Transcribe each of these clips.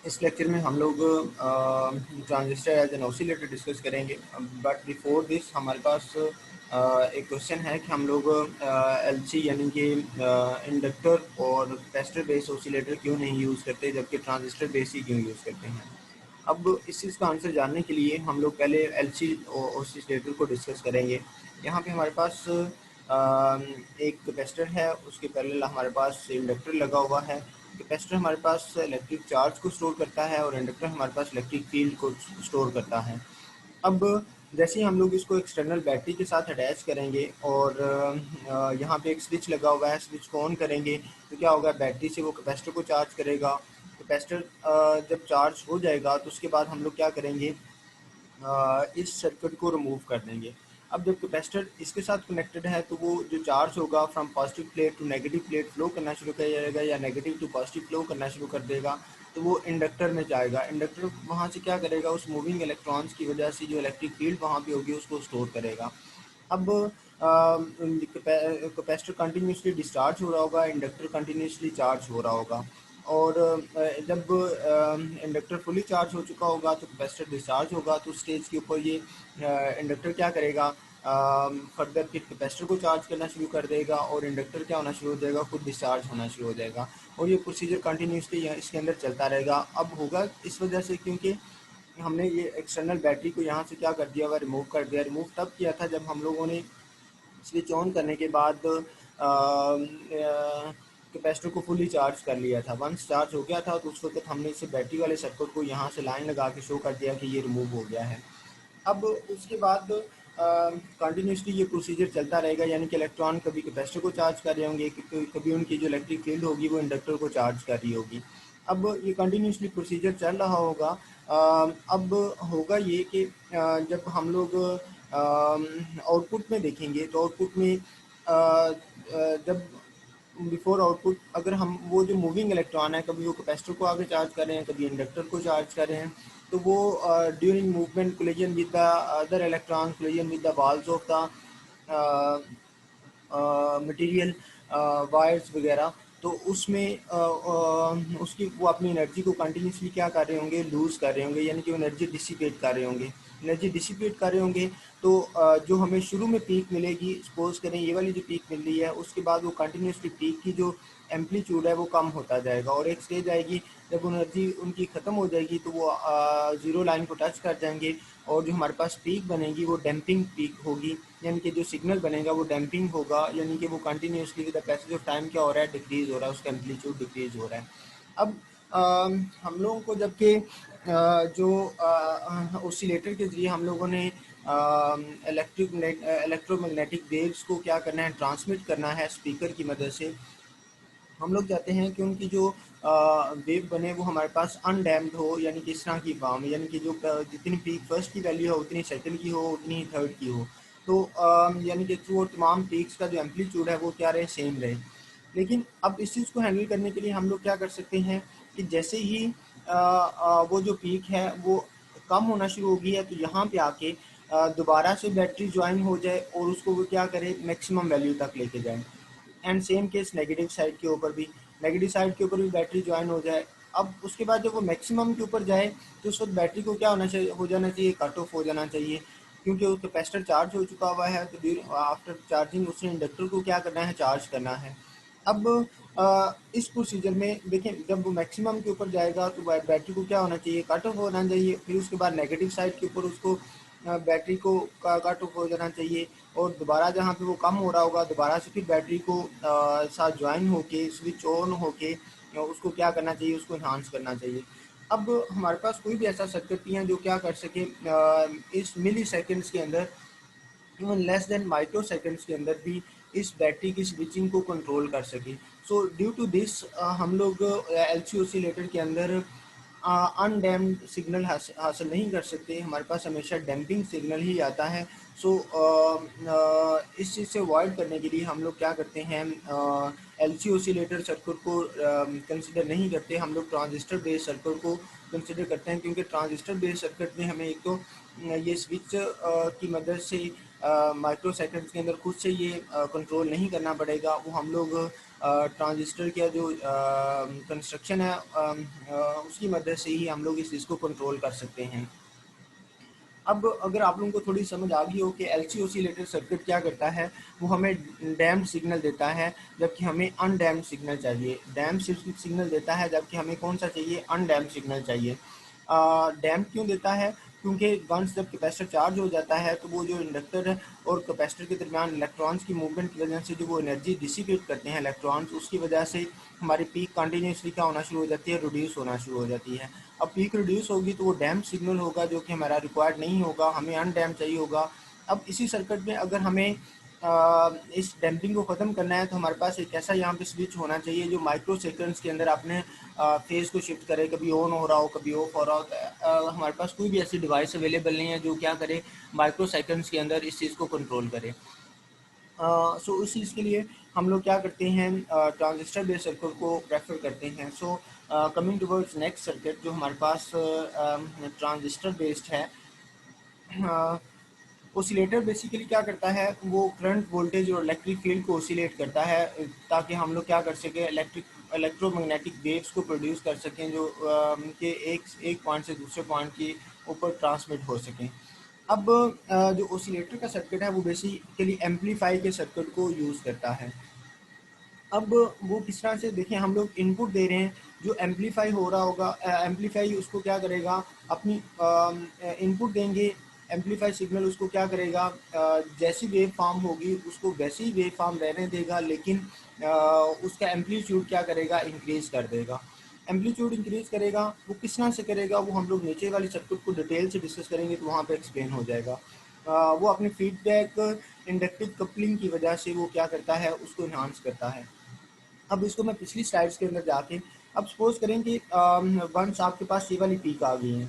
इस लेक्चर में हम लोग transistor as an oscillator discuss करेंगे। बट बिफोर दिस हमारे पास एक क्वेश्चन है कि हम लोग एलसी यानी कि इंडक्टर और कैपेसिटर बेस्ड ऑसिलेटर क्यों नहीं यूज़ करते, जबकि ट्रांजिस्टर बेस ही क्यों यूज़ करते हैं। अब इस चीज़ का आंसर जानने के लिए हम लोग पहले एलसी ऑसिलेटर को डिस्कस करेंगे। यहाँ पे हमारे पास एक कैपेसिटर है, उसके पैरेलल हमारे पास इंडक्टर लगा हुआ है। कैपेसिटर हमारे पास इलेक्ट्रिक चार्ज को स्टोर करता है और इंडक्टर हमारे पास इलेक्ट्रिक फील्ड को स्टोर करता है। अब जैसे ही हम लोग इसको एक्सटर्नल बैटरी के साथ अटैच करेंगे और यहाँ पे एक स्विच लगा हुआ है, स्विच को ऑन करेंगे तो क्या होगा, बैटरी से वो कैपेसिटर को चार्ज करेगा। कैपेसिटर जब चार्ज हो जाएगा तो उसके बाद हम लोग क्या करेंगे, इस सर्किट को रिमूव कर देंगे। अब जब कैपेसिटर इसके साथ कनेक्टेड है तो वो जो चार्ज होगा from positive plate to negative plate flow करना शुरू कर जाएगा या नेगेटिव टू पॉजिटिव फ्लो करना शुरू कर देगा, तो वो इंडक्टर में जाएगा। इंडक्टर वहाँ से क्या करेगा, उस मूविंग इलेक्ट्रॉन्स की वजह से जो इलेक्ट्रिक फील्ड वहाँ पे होगी उसको स्टोर करेगा। अब कैपेसिटर कंटिन्यूसली डिस्चार्ज हो रहा होगा, इंडक्टर कंटिन्यूसली चार्ज हो रहा होगा। और जब इंडक्टर फुली चार्ज हो चुका होगा तो कैपेसिटर डिस्चार्ज होगा, तो स्टेज के ऊपर ये इंडक्टर क्या करेगा, फर्दर फिर कैपेसिटर को चार्ज करना शुरू कर देगा और इंडक्टर क्या होना शुरू हो जाएगा, खुद डिस्चार्ज होना शुरू हो जाएगा। और ये प्रोसीजर कंटिन्यूसली इसके अंदर चलता रहेगा। अब होगा इस वजह से क्योंकि हमने ये एक्सटर्नल बैटरी को यहाँ से क्या कर दिया हुआ, रिमूव कर दिया। रिमूव तब किया था जब हम लोगों ने स्विच ऑन करने के बाद कैपेसिटर को फुली चार्ज कर लिया था। वंस चार्ज हो गया था तो उस वक्त हमने इसे बैटरी वाले सर्किट को यहाँ से लाइन लगा के शो कर दिया कि ये रिमूव हो गया है। अब उसके बाद कंटिन्यूसली ये प्रोसीजर चलता रहेगा, यानी कि इलेक्ट्रॉन कभी कैपेसिटर को चार्ज कर रहे होंगे, कभी उनकी जो इलेक्ट्रिक फील्ड होगी वो इंडक्टर को चार्ज कर रही होगी। अब ये कंटिन्यूसली प्रोसीजर चल रहा होगा। अब होगा ये कि जब हम लोग आउटपुट में देखेंगे तो आउटपुट में जब बिफोर आउटपुट अगर हम वो जो मूविंग इलेक्ट्रॉन है, कभी वो कैपेसिटर को आगे चार्ज कर रहे हैं, कभी इंडक्टर को चार्ज कर रहे हैं, तो वो during movement collision with the other electron, collision with the walls of the material, wires वगैरह, तो उसमें उसकी वो अपनी एनर्जी को कंटिन्यूसली क्या कर रहे होंगे, लूज़ कर रहे होंगे, यानी कि वो एनर्जी डिसिपेट कर रहे होंगे। एनर्जी डिसिपेट कर रहे होंगे तो जो हमें शुरू में पीक मिलेगी, सपोज करें ये वाली जो पीक मिल रही है, उसके बाद वो कंटिन्यूसली पीक की जो एम्पलीट्यूड है वो कम होता जाएगा और एक स्टेज आएगी जब एनर्जी उनकी ख़त्म हो जाएगी तो वो ज़ीरो लाइन को टच कर जाएंगे और जो हमारे पास पीक बनेगी वो डैम्पिंग पीक होगी, यानी कि जो सिग्नल बनेगा वो डैम्पिंग होगा, यानी कि वो continuously with the passage of time क्या हो रहा है, डिक्रीज़ हो रहा है, उसका एम्पलीट्यूड डिक्रीज़ हो रहा है। अब हम लोगों को जबकि जो ओसिलेटर के ज़रिए हम लोगों ने इलेक्ट्रोमैग्नेटिक वेव्स को क्या करना है, ट्रांसमिट करना है स्पीकर की मदद से। हम लोग चाहते हैं कि उनकी जो वेव बने वो हमारे पास अनडैम्ड हो, यानी कि इस तरह की फॉर्म, यानी कि जो जितनी पीक फर्स्ट की वैल्यू है उतनी सेकंड की हो, उतनी ही थर्ड की हो। तो यानी कि थ्रू तमाम पीक्स का जो एम्पलीट्यूड है वो क्या रहे, सेम रहे। लेकिन अब इस चीज़ को हैंडल करने के लिए हम लोग क्या कर सकते हैं कि जैसे ही वो जो पीक है वो कम होना शुरू होगी है तो यहाँ पे आके दोबारा से बैटरी ज्वाइन हो जाए और उसको वो क्या करे, मैक्सिमम वैल्यू तक लेके जाए। And same case negative side के ऊपर भी, नेगेटिव साइड के ऊपर भी बैटरी ज्वाइन हो जाए। अब उसके बाद जब वो मैक्सिमम के ऊपर जाए तो उस वक्त बैटरी को क्या होना चाहिए, हो जाना चाहिए, कट ऑफ हो जाना चाहिए, क्योंकि वो कैपेसिटर चार्ज हो चुका हुआ है। तो आफ्टर चार्जिंग उसने इंडक्टर को क्या करना है, चार्ज करना है। अब इस प्रोसीजर में देखें, जब वो मैक्सिमम के ऊपर जाएगा तो बैटरी को क्या होना चाहिए, कट ऑफ होना चाहिए। फिर उसके बाद नेगेटिव साइड के ऊपर उसको बैटरी को कट ऑफ हो जाना चाहिए और दोबारा जहाँ पे वो कम हो रहा होगा दोबारा से फिर बैटरी को साथ ज्वाइन होके स्विच ऑन होके उसको क्या करना चाहिए, उसको इन्हांस करना चाहिए। अब हमारे पास कोई भी ऐसा सर्किट नहीं है जो क्या कर सके इस मिली सेकेंड्स के अंदर, even less than micro seconds के अंदर भी इस बैटरी की स्विचिंग को कंट्रोल कर सके। सो ड्यू टू दिस हम लोग एलसी ओसिलेटर के अंदर अनडैम्प्ड सिग्नल हासिल नहीं कर सकते, हमारे पास हमेशा डैम्पिंग सिग्नल ही आता है। सो इस चीज़ से अवॉइड करने के लिए हम लोग क्या करते हैं, एलसी ओसिलेटर सर्किट को कंसिडर नहीं करते, हम लोग ट्रांजिस्टर बेस्ड सर्किट को कंसिडर करते हैं, क्योंकि ट्रांजिस्टर बेस्ड सर्किट में हमें एक तो ये स्विच की मदद से माइक्रो सेकंड्स के अंदर खुद से ये कंट्रोल नहीं करना पड़ेगा, वो हम लोग ट्रांजिस्टर का जो कंस्ट्रक्शन है उसकी मदद से ही हम लोग इस चीज़ को कंट्रोल कर सकते हैं। अब अगर आप लोगों को थोड़ी समझ आ गई हो कि एलसी ओसिलेटर सर्किट क्या करता है, वो हमें डैम्प्ड सिग्नल देता है जबकि हमें अनडैम्प्ड सिग्नल चाहिए। डैम्प्ड सिग्नल देता है जबकि हमें कौन सा चाहिए, अनडैम्प्ड सिग्नल चाहिए। डैम्प क्यों देता है, क्योंकि वंस जब कैपेसिटर चार्ज हो जाता है तो वो जो इंडक्टर और कैपेसिटर के दरमियान इलेक्ट्रॉन्स की मूवमेंट की वजह से जो वो एनर्जी डिसिपेट करते हैं इलेक्ट्रॉन्स, उसकी वजह से हमारी पीक कंटिन्यूसली क्या होना शुरू हो जाती है, रिड्यूस होना शुरू हो जाती है। अब पीक रिड्यूस होगी तो वो डैम्प सिग्नल होगा जो कि हमारा रिक्वायर्ड नहीं होगा, हमें अनडैम्प चाहिए होगा। अब इसी सर्किट में अगर हमें इस डैम्पिंग को ख़त्म करना है तो हमारे पास एक ऐसा यहाँ पे स्विच होना चाहिए जो माइक्रो सेकंड्स के अंदर अपने फेज़ को शिफ्ट करे, कभी ऑन हो रहा हो कभी ऑफ हो रहा हो। हमारे पास कोई भी ऐसी डिवाइस अवेलेबल नहीं है जो क्या करे, माइक्रो सेकंड्स के अंदर इस चीज़ को कंट्रोल करे। सो उस चीज़ के लिए हम लोग क्या करते हैं, ट्रांजिस्टर बेस्ड सर्किट को प्रेफर करते हैं। So coming towards next circuit जो हमारे पास ट्रांजिस्टर बेस्ड है। ओसिलेटर बेसिकली क्या करता है, वो करंट वोल्टेज और इलेक्ट्रिक फील्ड को ओसिलेट करता है ताकि हम लोग क्या कर सकें, इलेक्ट्रोमैग्नेटिक वेव्स को प्रोड्यूस कर सकें जो कि एक पॉइंट से दूसरे पॉइंट के ऊपर ट्रांसमिट हो सकें। अब जो ओसिलेटर का सर्किट है वो बेसिकली एम्पलीफाई के सर्किट को यूज़ करता है। अब वो किस तरह से देखें, हम लोग इनपुट दे रहे हैं, जो एम्पलीफाई हो रहा होगा, एम्पलीफाई उसको क्या करेगा, अपनी इनपुट देंगे, एम्पलीफाई सिग्नल उसको क्या करेगा, जैसी वेव फॉर्म होगी उसको वैसी ही वेव फॉर्म रहने देगा, लेकिन उसका एम्पलीट्यूड क्या करेगा, इंक्रीज़ कर देगा। एम्पलीट्यूड इंक्रीज़ करेगा, वो किस तरह से करेगा, वो हम लोग नीचे वाली सर्किट को डिटेल से डिस्कस करेंगे तो वहाँ पे एक्सप्लेन हो जाएगा। वो अपनी फीडबैक इंडक्टिव कपलिंग की वजह से वो क्या करता है, उसको इन्हांस करता है। अब इसको मैं पिछली स्लाइड्स के अंदर जाके, अब सपोज करें कि वंस आपके पास ये वाली पीक आ गई है,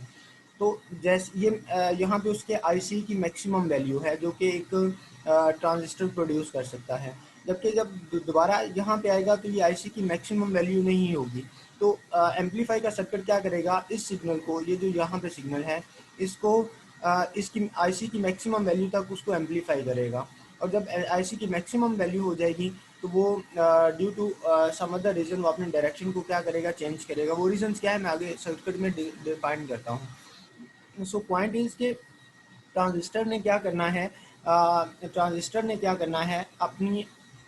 तो जैसे ये यहाँ पे उसके आईसी की मैक्सिमम वैल्यू है जो कि एक ट्रांजिस्टर प्रोड्यूस कर सकता है, जबकि जब दोबारा यहाँ पे आएगा तो ये आईसी की मैक्सिमम वैल्यू नहीं होगी। तो एम्पलीफाई का सर्किट क्या करेगा, इस सिग्नल को, ये जो यहाँ पे सिग्नल है, इसको इसकी आईसी की मैक्सिमम वैल्यू तक उसको एम्पलीफाई करेगा। और जब आईसी की मैक्सिमम वैल्यू हो जाएगी तो वो due to some other reason वो अपने डायरेक्शन को क्या करेगा, चेंज करेगा। वो रीजंस क्या है मैं आगे सर्किट में डिफाइन करता हूँ। सो पॉइंट इज़ के ट्रांजिस्टर ने क्या करना है, अपनी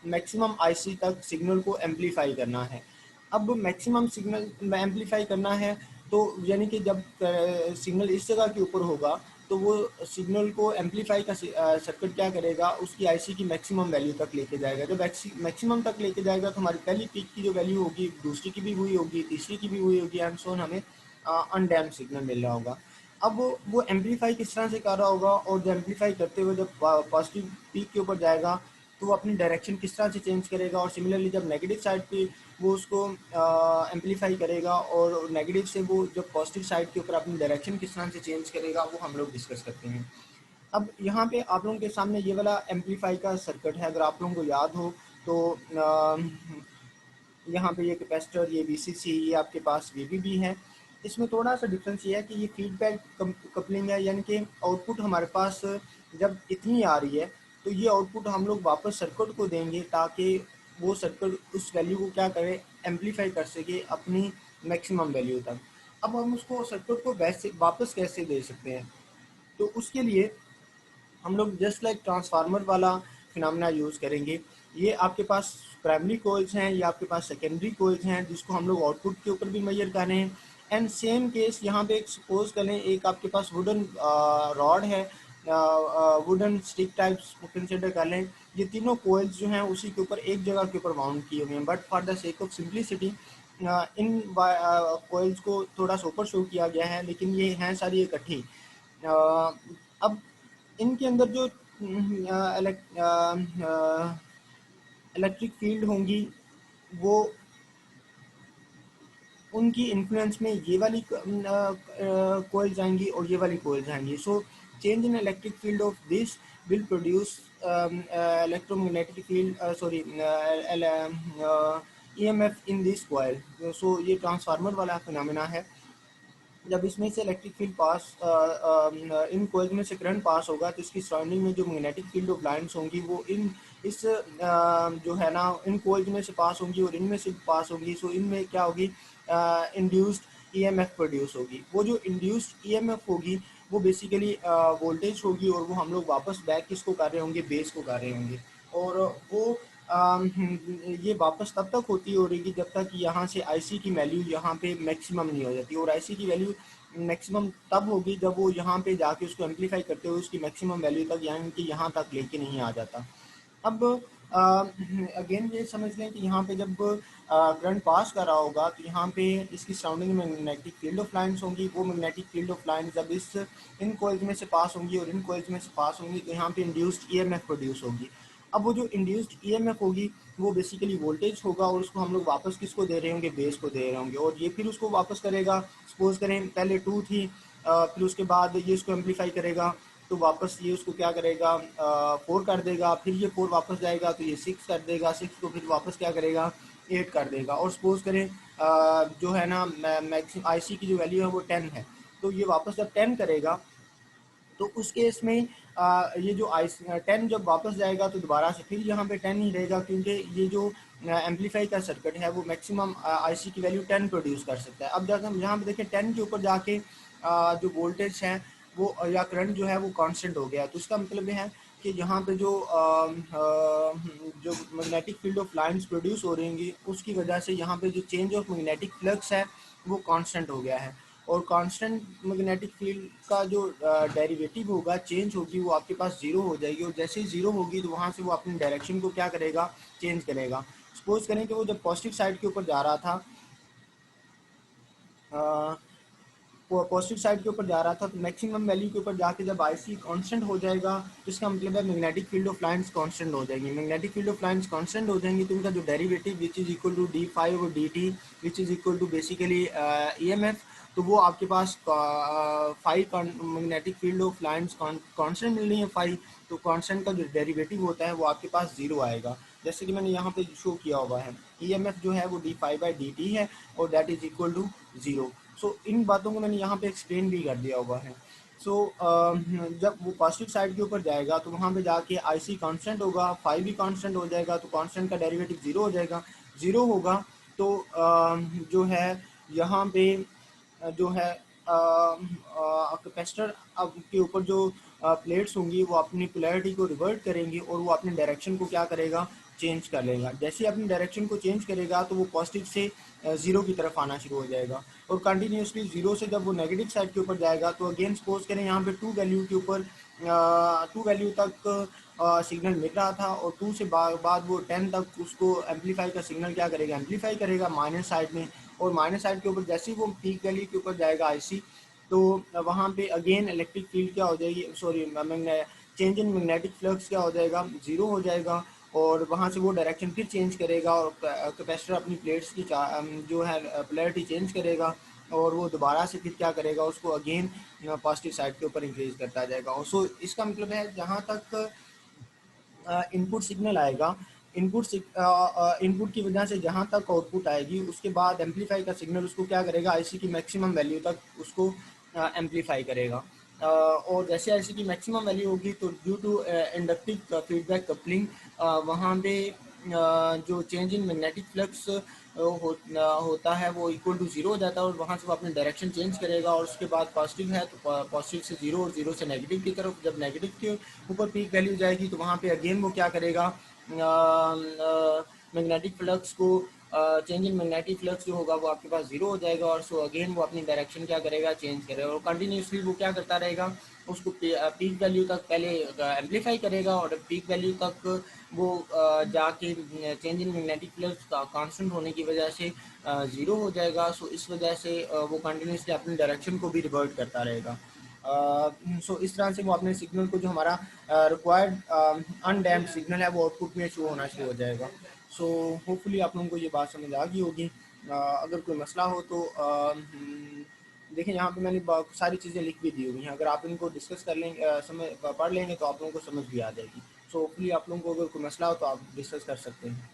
मैक्सिमम आईसी तक सिग्नल को एम्पलीफाई करना है। अब मैक्सिमम सिग्नल एम्पलीफाई करना है तो यानी कि जब सिग्नल इस जगह के ऊपर होगा तो वो सिग्नल को एम्पलीफाई का सर्किट क्या करेगा, उसकी आईसी की मैक्सिमम वैल्यू तक लेके जाएगा। जब मैक्सिमम तक लेके जाएगा तो हमारी पहली पीक की जो वैल्यू होगी दूसरी की भी हुई होगी, तीसरी की भी हुई होगी, एंड सो हमें अनडैम्प्ड सिग्नल मिल रहा होगा। अब वो एम्पलीफाई किस तरह से कर रहा होगा, और जब एम्पलीफाई करते हुए जब पॉजिटिव पीक के ऊपर जाएगा तो वो अपनी डायरेक्शन किस तरह से चेंज करेगा, और सिमिलरली जब नेगेटिव साइड पे वो उसको एम्पलीफाई करेगा और नेगेटिव से वो जब पॉजिटिव साइड के ऊपर अपनी डायरेक्शन किस तरह से चेंज करेगा, वो हम लोग डिस्कस करते हैं। अब यहाँ पे आप लोगों के सामने ये वाला एम्पलीफाई का सर्किट है, अगर आप लोगों को याद हो तो यहाँ पे ये कैपेसिटर, ये वीसीसी, ये आपके पास वीबीबी है। इसमें थोड़ा सा डिफरेंस ये है कि ये फीडबैक कपलिंग है, यानी कि आउटपुट हमारे पास जब इतनी आ रही है तो ये आउटपुट हम लोग वापस सर्किट को देंगे ताकि वो सर्किट उस वैल्यू को क्या करे, एम्पलीफाई कर सके अपनी मैक्सिमम वैल्यू तक। अब हम उसको सर्किट को वैसे वापस कैसे दे सकते हैं, तो उसके लिए हम लोग जस्ट लाइक ट्रांसफार्मर वाला फिनोमेना यूज़ करेंगे। ये आपके पास प्राइमरी कोइल्स हैं, ये आपके पास सेकेंडरी कोइल्स हैं जिसको हम लोग आउटपुट के ऊपर भी मेजर कर रहे हैं। एंड सेम केस यहाँ पे एक सपोज करें, एक आपके पास वुडन रॉड है, वुडन स्टिक टाइप्स को कंसिडर कर लें। ये तीनों कोइल्स जो हैं उसी के ऊपर एक जगह के ऊपर माउंट किए हुए हैं, but for the sake of simplicity in coils को थोड़ा सा ऊपर शो किया गया है, लेकिन ये हैं सारी इकट्ठी। अब इनके अंदर जो इलेक्ट्रिक फील्ड होंगी वो उनकी इन्फ्लुएंस में ये वाली कोयल जाएंगी और ये वाली कोयल जाएंगी। So change in electric field of this will produce electromagnetic field, sorry, EMF in this coil. So ये ट्रांसफार्मर वाला फिनोमेना है। जब इसमें से electric field pass in coil में से करंट पास होगा तो इसकी सराउंडिंग में जो मैग्नेटिक फील्ड ऑफ लाइंस होंगी वो इन इस जो है ना इन कॉइल में से पास होंगी और इनमें से पास होंगी। सो इनमें क्या होगी, इंड्यूस्ड ईएमएफ प्रोड्यूस होगी। वो जो इंड्यूस्ड ईएमएफ होगी वो बेसिकली वोल्टेज होगी और वो हम लोग वापस बैक किसको कर रहे होंगे, बेस को कर रहे होंगे। और वो ये वापस तब तक होती हो रहेगी जब तक यहाँ से आईसी की वैल्यू यहाँ पे मैक्सिमम नहीं हो जाती। और आईसी की वैल्यू मैक्सिमम तब होगी जब वो यहाँ पे जाके उसको एम्पलीफाई करते हुए उसकी मैक्सिमम वैल्यू तक यानी कि यहाँ तक लेके नहीं आ जाता। अब अगेन ये समझ लें कि यहाँ पे जब करंट पास कर रहा होगा तो यहाँ पे इसकी सराउंडिंग में मैग्नेटिक फील्ड ऑफ लाइंस होंगी। वो मैग्नेटिक फील्ड ऑफ लाइंस जब इस इन कॉइल्स में से पास होंगी और इन कॉइल्स में से पास होंगी तो यहाँ पे इंड्यूस्ड ईएमएफ प्रोड्यूस होगी। अब वो जो इंड्यूस्ड ईएमएफ होगी वो बेसिकली वोल्टेज होगा और उसको हम लोग वापस किसको दे रहे होंगे, बेस को दे रहे होंगे। और ये फिर उसको वापस करेगा, सपोज करें पहले 2 थी, फिर उसके बाद ये इसको एम्पलीफाई करेगा तो वापस ये उसको क्या करेगा, 4 कर देगा। फिर ये 4 वापस जाएगा तो ये 6 कर देगा, 6 को फिर वापस क्या करेगा, 8 कर देगा। और सपोज करें जो है ना मैक्सिमम आईसी की जो वैल्यू है वो 10 है, तो ये वापस जब 10 करेगा तो उस केस में ये जो आई 10 जब वापस जाएगा तो दोबारा से फिर यहाँ पे 10 ही रहेगा, क्योंकि ये जो एम्पलीफाई का सर्किट है वो मैक्सिमम आईसी की वैल्यू 10 प्रोड्यूस कर सकता है। अब जाकर हम यहाँ पे देखें 10 के ऊपर जाके जो वोल्टेज है वो या करंट जो है वो कांस्टेंट हो गया। तो इसका मतलब है कि यहाँ पे जो magnetic field of lines produce हो रही उसकी वजह से यहाँ पे जो चेंज ऑफ मैग्नेटिक फ्लक्स है वो कांस्टेंट हो गया है। और कांस्टेंट मैग्नेटिक फील्ड का जो डेरिवेटिव होगा, चेंज होगी, वो आपके पास जीरो हो जाएगी। और जैसे ही जीरो होगी तो वहाँ से वो अपनी डायरेक्शन को क्या करेगा, चेंज करेगा। सपोज करें कि वो जब पॉजिटिव साइड के ऊपर जा रहा था, पॉजिटिव साइड के ऊपर जा रहा था तो मैक्सिमम वैल्यू के ऊपर जाके जब आईसी कांस्टेंट हो जाएगा तो इसका मतलब है magnetic field of lines constant हो जाएगी। Magnetic field of lines constant हो जाएंगी तो उनका जो derivative which is equal to d5 और dt which is equal to basically EMF, तो वो आपके पास phi magnetic field of lines constant मिल रही है फाइव, तो कांस्टेंट का जो डेरिवेटिव होता है वो आपके पास जीरो आएगा। जैसे कि मैंने यहाँ पे शो किया हुआ है, ईएमएफ जो है वो d5/dt है और that is equal to zero. So इन बातों को मैंने यहाँ पे एक्सप्लेन भी कर दिया हुआ है। सो जब वो पॉजिटिव साइड के ऊपर जाएगा तो वहाँ पे जाके आईसी कांस्टेंट होगा, फाइव भी कांस्टेंट हो जाएगा, तो कांस्टेंट का डेरिवेटिव जीरो हो जाएगा। जीरो होगा तो जो है यहाँ पे जो है कैपेसिटर के ऊपर जो प्लेट्स होंगी वो अपनी पोलैरिटी को रिवर्ट करेंगी और वो अपनी डायरेक्शन को क्या करेगा, चेंज कर लेगा। जैसे ही अपनी डायरेक्शन को चेंज करेगा तो वो पॉजिटिव से जीरो की तरफ आना शुरू हो जाएगा। और कंटिन्यूसली जीरो से जब वो नेगेटिव साइड के ऊपर जाएगा तो अगेन सपोज करें यहाँ पे टू वैल्यू के ऊपर टू वैल्यू तक सिग्नल मिल रहा था और टू से बाद वो 10 तक उसको एम्पलीफाई का सिग्नल क्या करेगा, एम्पलीफाई करेगा माइनस साइड में। और माइनस साइड के ऊपर जैसे ही वो पीक वैल्यू के ऊपर जाएगा आईसी, तो वहाँ पे अगेन इलेक्ट्रिक फील्ड क्या हो जाएगी, sorry change in magnetic flux क्या हो जाएगा, जीरो हो जाएगा। और वहाँ से वो डायरेक्शन फिर चेंज करेगा और कैपेसिटर अपनी प्लेट्स की जो है पोलैरिटी चेंज करेगा और वो दोबारा से फिर क्या करेगा, उसको अगेन पॉजिटिव साइड के ऊपर इंक्रीज करता जाएगा। और सो इसका मतलब है जहाँ तक इनपुट सिग्नल आएगा, इनपुट की वजह से जहाँ तक आउटपुट आएगी उसके बाद एम्पलीफाई का सिग्नल उसको क्या करेगा, आईसी की मैक्सिमम वैल्यू तक उसको एम्पलीफाई करेगा। और जैसे आईसी की मैक्सिमम वैल्यू होगी तो due to inductive feedback coupling वहाँ पे जो चेंज इन मैग्नेटिक फ्लक्स होता है वो इक्वल टू जीरो हो जाता है और वहाँ से वो अपनी डायरेक्शन चेंज करेगा। और उसके बाद पॉजिटिव है तो पॉजिटिव से जीरो और जीरो से नेगेटिव की तरफ, जब नेगेटिव के ऊपर पीक वैल्यू जाएगी तो वहाँ पे अगेन वो क्या करेगा, मैग्नेटिक फ्लक्स को चेंज इन मैग्नेटिक फ्लक्स जो होगा वो आपके पास जीरो हो जाएगा। और सो अगेन वो अपनी डायरेक्शन क्या करेगा, चेंज करेगा और कंटिन्यूसली वो क्या करता रहेगा, उसको पीक वैल्यू तक पहले एम्पलीफाई करेगा और पीक वैल्यू तक वो जाके चेंज इन मैग्नेटिक फ्लक्स का कांस्टेंट होने की वजह से ज़ीरो हो जाएगा। सो इस वजह से वो कंटिन्यूसली अपनी डायरेक्शन को भी रिवर्ट करता रहेगा। सो इस तरह से वो अपने सिग्नल को जो हमारा रिक्वायर्ड अनडैम्प्ड सिग्नल है वो आउटपुट में शो होना शुरू हो जाएगा। सो होपफुली आप लोगों को ये बात समझ आ गई होगी। अगर कोई मसला हो तो देखिए यहाँ पे मैंने सारी चीज़ें लिख भी दी हुई हैं, अगर आप इनको डिस्कस कर लेंगे, समझ पढ़ लेंगे तो आप लोगों को समझ भी आ जाएगी। सो होपफुली आप लोगों को अगर कोई मसला हो तो आप डिस्कस कर सकते हैं।